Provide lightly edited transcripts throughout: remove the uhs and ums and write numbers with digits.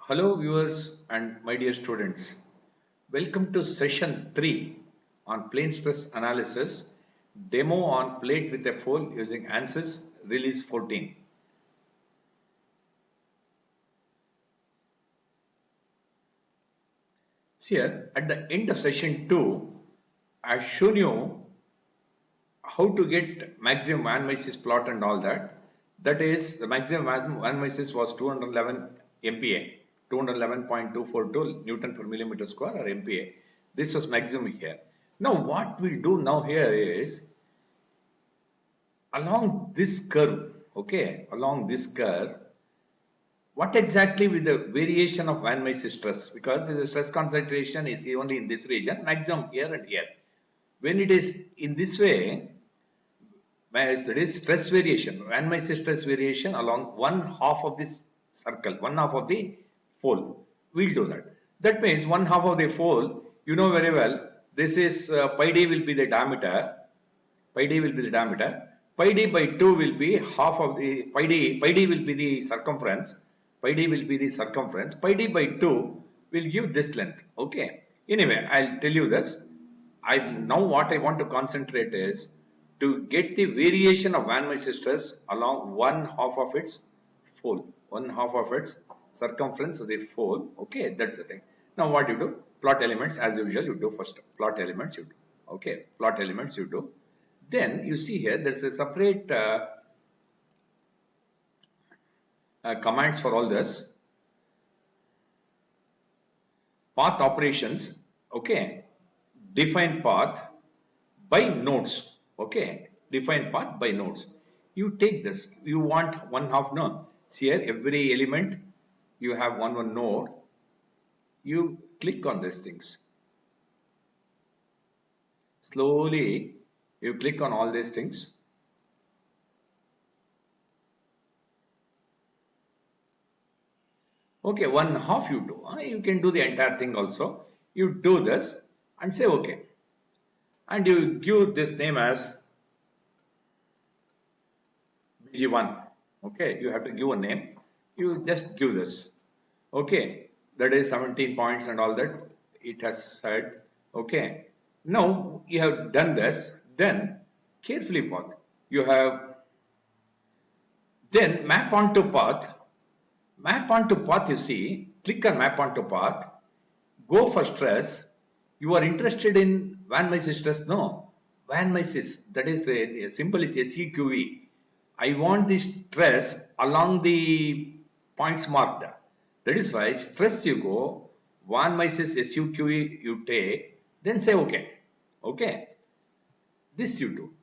Hello viewers and my dear students. Welcome to session 3 on plane stress analysis demo on plate with a fold using ANSYS release 14. Here at the end of session 2 I've shown you how to get maximum Van Mises plot and all that. That is, the maximum Van Mises was 211 MPa, 211.242 Newton per millimeter square or MPa. This was maximum here. Now, what we'll do now here is along this curve, okay, along this curve, what exactly with the variation of Van Mises stress? Because the stress concentration is only in this region, maximum here and here. When it is in this way, that is stress variation, Van Mises stress variation along one half of this circle, one half of the fold. We'll do that. That means one half of the fold, you know very well, this is pi d will be the diameter, pi d will be the diameter, pi d by 2 will be half of the pi d will be the circumference, pi d will be the circumference, pi d by 2 will give this length, okay. Anyway, I'll tell you this. Now what I want to concentrate is to get the variation of Van Mises stress along one half of its fold, one half of its circumference of the fold. Okay, that's the thing. Now what you do? Plot elements as usual. You do first plot elements. You do. Okay, plot elements you do. Then you see here there's a separate commands for all this. Path operations. Okay, define path by nodes. Okay, define path by nodes. You take this, you want one half node. See here, every element you have one node. You click on these things. Slowly, you click on all these things. Okay, one half you do. You can do the entire thing also. You do this and say okay. And you give this name as BG1. Okay, you have to give a name. You just give this. Okay, that is 17 points and all that it has said. Okay, now you have done this. Then carefully path. You have then map onto path. Map onto path. You see, click on map onto path. Go for stress. You are interested in Van Mises stress? No, Van Mises. That is a symbol is SEQV. I want the stress along the points marked. That is why stress you go, Van Mises SUQE you take, then say okay. Okay. This you do.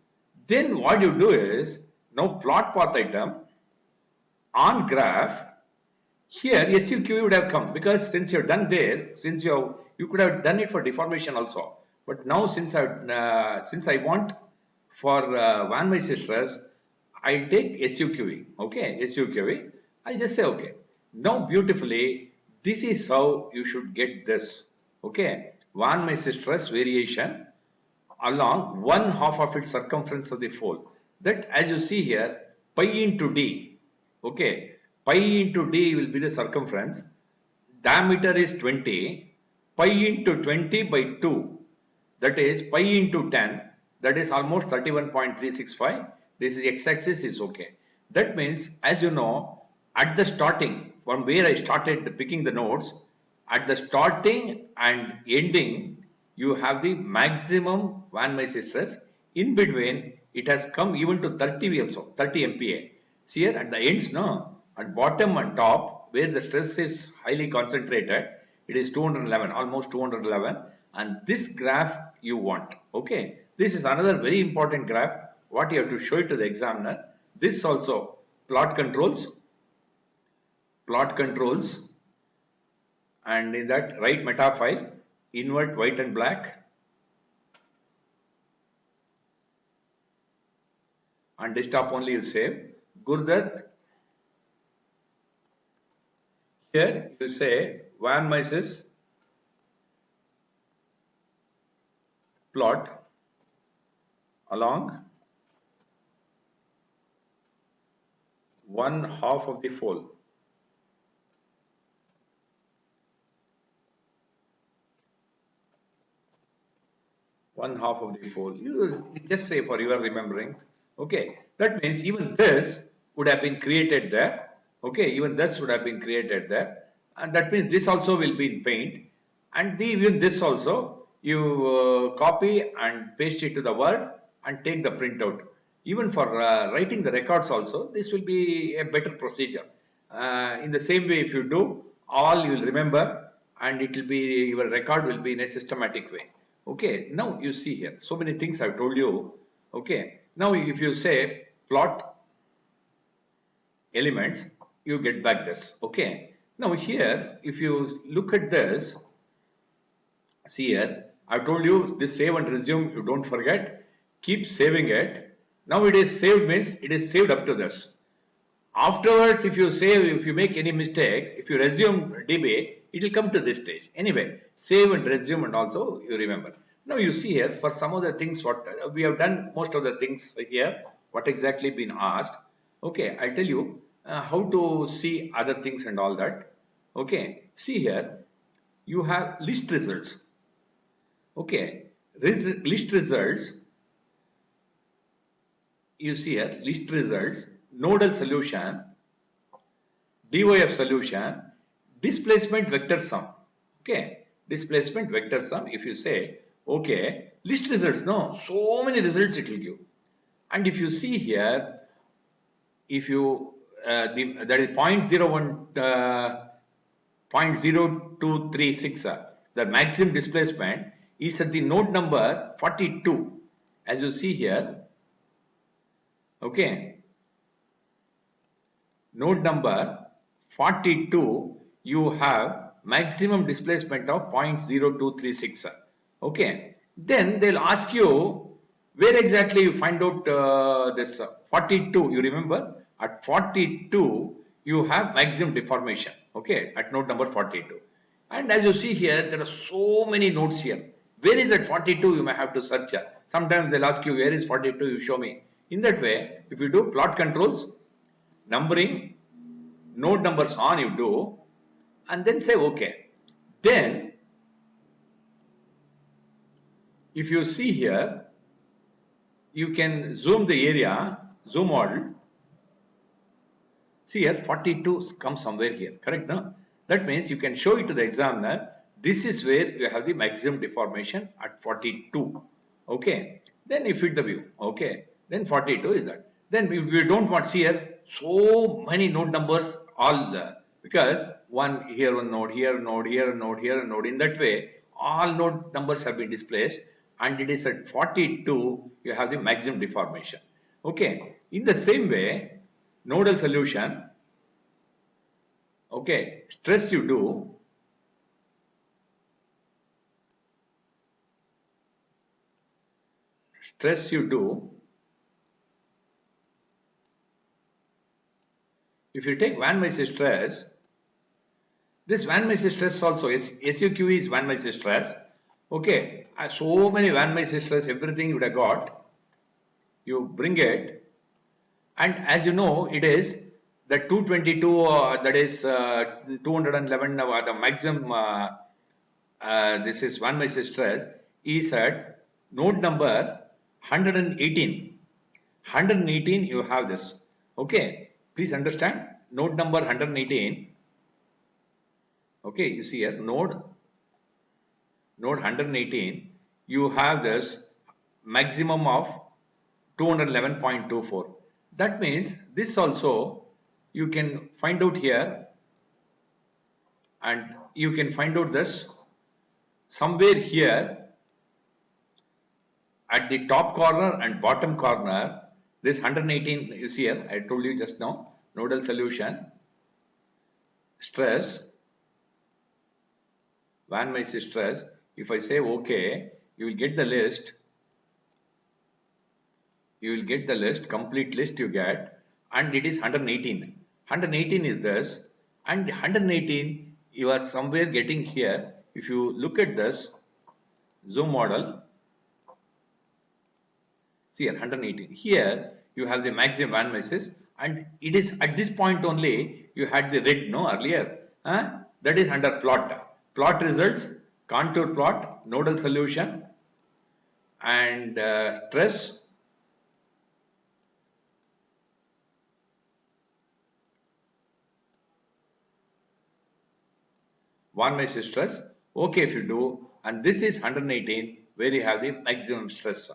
Then what you do is, now plot path item on graph. Here SUQE would have come because since you're done there, since you could have done it for deformation also. But now since I want for Van Mises stress, I take SUQE. Okay, SUQE. I just say okay. Now beautifully, this is how you should get this. Okay, Van Mises stress variation along one half of its circumference of the fold. That as you see here, pi into d. Okay, pi into d will be the circumference. Diameter is 20. Pi into 20 by 2. That is pi into 10. That is almost 31.365. This is x-axis is okay. That means, as you know, at the starting, from where I started picking the nodes, at the starting and ending, you have the maximum Van Mises stress. In between, it has come even to 30 also, 30 MPa. See here at the ends, no, at bottom and top, where the stress is highly concentrated, it is 211, almost 211, and this graph you want. Okay, this is another very important graph. What you have to show it to the examiner. This also plot controls, and in that write meta file, invert white and black, and desktop only you save. Gurdat, here you say Van Mises plot along one half of the fold. one half of the 4. You just say for your remembering. Okay, that means even this would have been created there. Okay, even this would have been created there, and that means this also will be in Paint, and even this also you copy and paste it to the Word and take the printout. Even for writing the records also, this will be a better procedure. In the same way, if you do, all you will remember, and it will be, your record will be in a systematic way. Okay, now you see here, so many things I've told you. Okay, now if you say plot elements, you get back this. Okay, now here, if you look at this, see here, I've told you this save and resume, you don't forget, keep saving it. Now it is saved means it is saved up to this. Afterwards, if you save, if you make any mistakes, if you resume DB, it will come to this stage. Anyway, save and resume, and also you remember. Now you see here, for some of the things what we have done, most of the things here, what exactly been asked. Okay, I'll tell you how to see other things and all that. Okay, see here, you have list results. Okay, list results, you see here, list results, nodal solution, DOF solution, displacement vector sum. Okay, displacement vector sum. If you say, okay, list results, no, so many results it will give. And if you see here, if you that is 0.0236, the maximum displacement is at the node number 42, as you see here. Okay, node number 42, you have maximum displacement of 0.0236. Okay, then they'll ask you where exactly you find out this 42. You remember, at 42 you have maximum deformation. Okay, at node number 42, and as you see here, there are so many nodes here. Where is that 42? You may have to search. Sometimes they'll ask you, where is 42? You show me. In that way, if you do plot controls, numbering, node numbers on, you do, and then say okay. Then if you see here, you can zoom the area, zoom model. See here, 42 comes somewhere here, correct? No? That means you can show it to the examiner. This is where you have the maximum deformation at 42. Okay, then you fit the view. Okay, then 42 is that. Then we don't want, see here, so many node numbers, all because one here, one node, here a node, here a node, here a node. In that way, all node numbers have been displaced, and it is at 42 you have the maximum deformation. Okay, in the same way, nodal solution. Okay, stress you do. Stress you do. If you take Van Mises stress, this Van Mises stress also is SUQ is Van Mises stress. Okay, so many Van Mises stress, everything you would have got. You bring it, and as you know, it is the 222, that is 211, the maximum. This is Van Mises stress is at node number 118. 118, you have this. Okay, please understand, node number 118. Okay, you see here, node 118, you have this maximum of 211.24. That means this also you can find out here, and you can find out this somewhere here at the top corner and bottom corner. This 118 you see here, I told you just now, nodal solution, stress, Van Mises stress. If I say okay, you will get the list. You will get the list, complete list you get, and it is 118. 118 is this, and 118 you are somewhere getting here. If you look at this zoom model, see here, 118. Here you have the maximum Van Mises, and it is at this point only you had the red, no, earlier. That is under plot. Plot results, contour plot, nodal solution, and stress. Van Mises stress. Okay, if you do, and this is 118 where you have the maximum stress.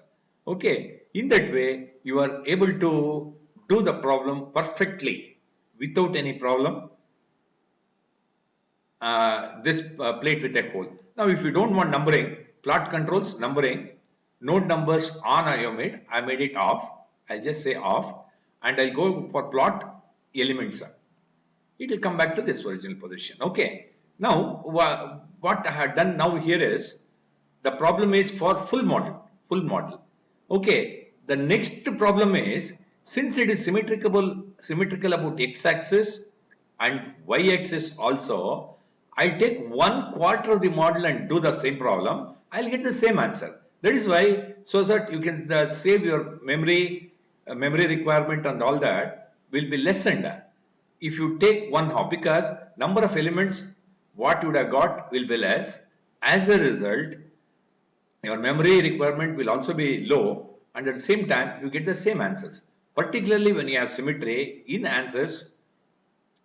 Okay, in that way you are able to do the problem perfectly without any problem. This plate with a hole. Now, if you don't want numbering, plot controls numbering, node numbers on I made it off. I'll just say off, and I'll go for plot elements. It will come back to this original position. Okay. Now, what I have done now here is the problem is for full model. Full model. Okay. The next problem is, since it is symmetrical about x-axis and y-axis also, I'll take 1/4 of the model and do the same problem. I'll get the same answer. That is why, so that you can save your memory requirement and all that will be lessened if you take one hop, because number of elements what you would have got will be less. As a result, your memory requirement will also be low, and at the same time you get the same answers. Particularly when you have symmetry in answers,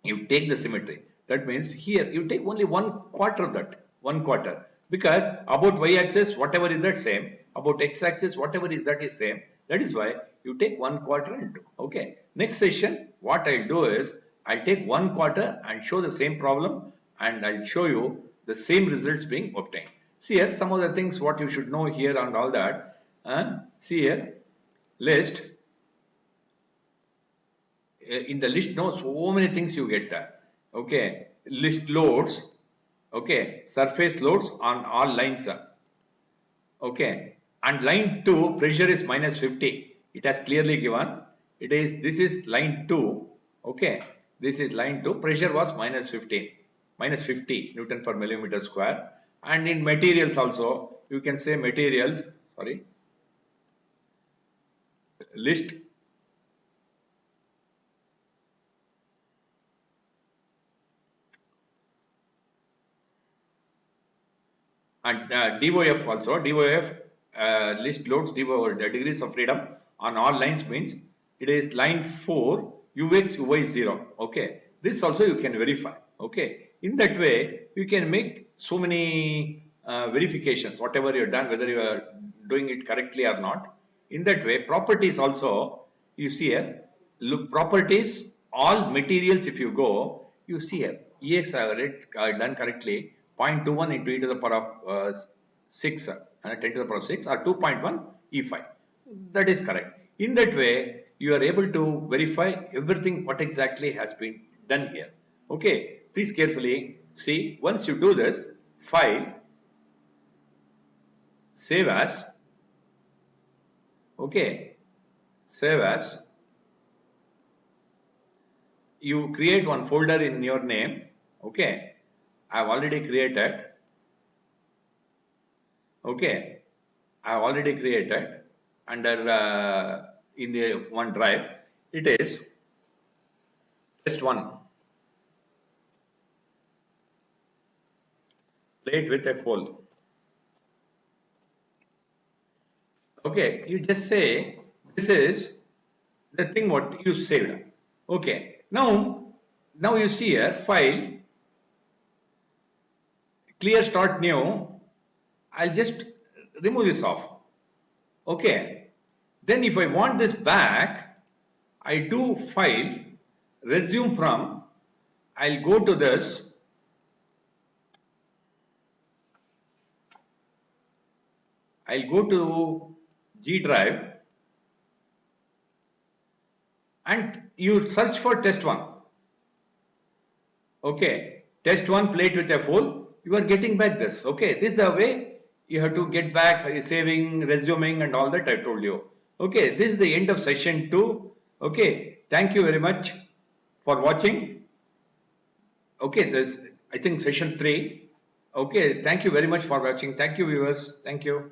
you take the symmetry. That means here you take only 1/4 of that, 1/4, because about y-axis whatever is that same, about x-axis whatever is that is same. That is why you take 1/4 and do. Okay. Next session, what I'll do is I'll take 1/4 and show the same problem, and I'll show you the same results being obtained. See here some of the things what you should know here and all that. See here, list. In the list, no, so many things you get that. Okay, list loads. Okay, surface loads on all lines. Okay, and line 2 pressure is -50. It has clearly given. This is line 2. Okay, this is line 2. Pressure was -50 Newton per millimeter square. And in materials also, you can say materials. Sorry, list. And DOF also, DOF list loads, DOF degrees of freedom on all lines means it is line 4, UX, UY 0. Okay, this also you can verify. Okay, in that way you can make so many verifications, whatever you have done, whether you are doing it correctly or not. In that way, properties also, you see here, look, properties, all materials, if you go, you see here, EX I have done correctly, 0.21 into e to the power of 6, 10 to the power of 6, or 2.1 E5. That is correct. In that way, you are able to verify everything what exactly has been done here. Okay, please carefully see. Once you do this, file, save as. Okay, save as. You create one folder in your name. Okay, I have already created. Okay, I have already created under in the OneDrive. It is test 1. Plate with a hole. Okay, you just say this is the thing what you saved. Okay, now you see here, file, clear, start new. I'll just remove this off. Okay, then if I want this back, I do file, resume from, I'll go to this, I'll go to G drive, and you search for test 1. Okay, test 1 plate with a hole. You are getting back this. Okay, this is the way you have to get back, saving, resuming, and all that I told you. Okay, this is the end of session 2. Okay, thank you very much for watching. Okay, this I think session 3. Okay, thank you very much for watching. Thank you, viewers. Thank you.